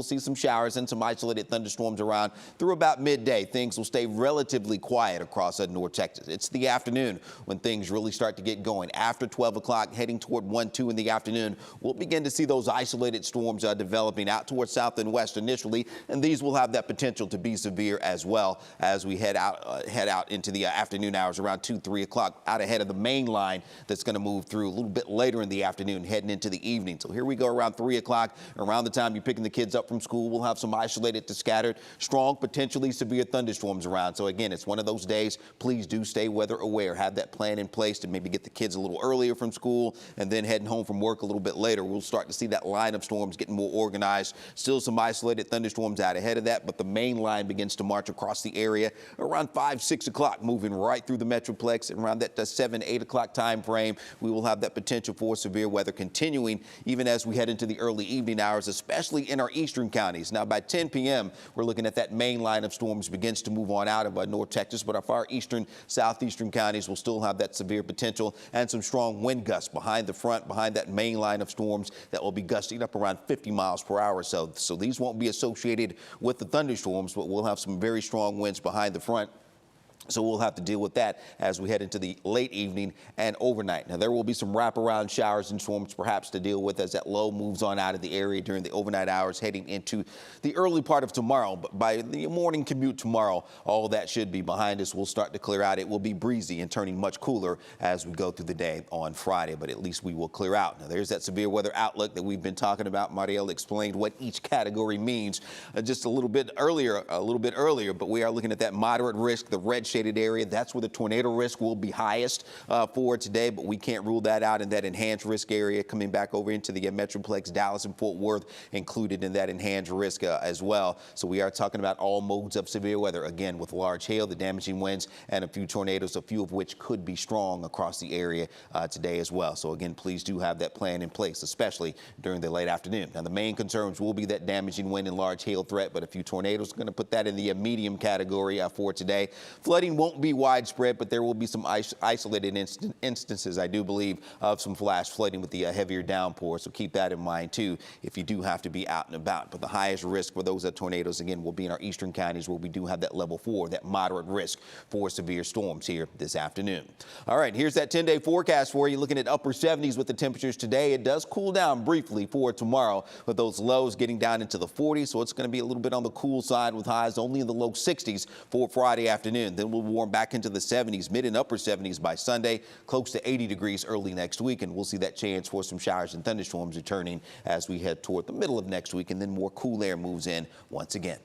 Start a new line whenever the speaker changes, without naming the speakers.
We'll see some showers and some isolated thunderstorms around through about midday. Things will stay relatively quiet across North Texas. It's the afternoon when things really start to get going. After 12 o'clock, heading toward 1, 2 in the afternoon, we'll begin to see those isolated storms developing out towards south and west initially, and these will have that potential to be severe as well as we head out into the afternoon hours around 2, 3 o'clock, out ahead of the main line that's going to move through a little bit later in the afternoon, heading into the evening. So here we go around 3 o'clock, around the time you're picking the kids up from school. We'll have some isolated to scattered, strong, potentially severe thunderstorms around. So again, it's one of those days. Please do stay weather aware. Have that plan in place to maybe get the kids a little earlier from school and then heading home from work a little bit later. We'll start to see that line of storms getting more organized. Still some isolated thunderstorms out ahead of that, but the main line begins to march across the area around 5, 6 o'clock, moving right through the Metroplex. And around that 7, 8 o'clock time frame, we will have that potential for severe weather continuing even as we head into the early evening hours, especially in our eastern counties. Now, by 10 p.m., we're looking at that main line of storms begins to move on out of North Texas, but our far eastern, southeastern counties will still have that severe potential and some strong wind gusts behind the front, behind that main line of storms that will be gusting up around 50 miles per hour. So these won't be associated with the thunderstorms, but we'll have some very strong winds behind the front. So we'll have to deal with that as we head into the late evening and overnight. Now, there will be some wraparound showers and storms perhaps to deal with as that low moves on out of the area during the overnight hours heading into the early part of tomorrow. But by the morning commute tomorrow, all that should be behind us. We'll start to clear out. It will be breezy and turning much cooler as we go through the day on Friday, but at least we will clear out. Now, there's that severe weather outlook that we've been talking about. Mariel explained what each category means just a little bit earlier, but we are looking at that moderate risk, the red shaded area. That's where the tornado risk will be highest for today, but we can't rule that out in that enhanced risk area coming back over into the Metroplex, Dallas and Fort Worth included in that enhanced risk as well. So we are talking about all modes of severe weather, again, with large hail, the damaging winds, and a few tornadoes, a few of which could be strong across the area today as well. So again, please do have that plan in place, especially during the late afternoon. Now, the main concerns will be that damaging wind and large hail threat, but a few tornadoes are going to put that in the medium category for today. Flooding won't be widespread, but there will be some isolated instances, I do believe, of some flash flooding with the heavier downpour. So keep that in mind, too, if you do have to be out and about. But the highest risk for those tornadoes, again, will be in our eastern counties where we do have that level 4, that moderate risk for severe storms here this afternoon. All right, here's that 10-day forecast for you. Looking at upper 70s with the temperatures today. It does cool down briefly for tomorrow, with those lows getting down into the 40s. So it's going to be a little bit on the cool side with highs only in the low 60s for Friday afternoon. Then we'll warm back into the 70s, mid and upper 70s by Sunday, close to 80 degrees early next week. And we'll see that chance for some showers and thunderstorms returning as we head toward the middle of next week, and then more cool air moves in once again.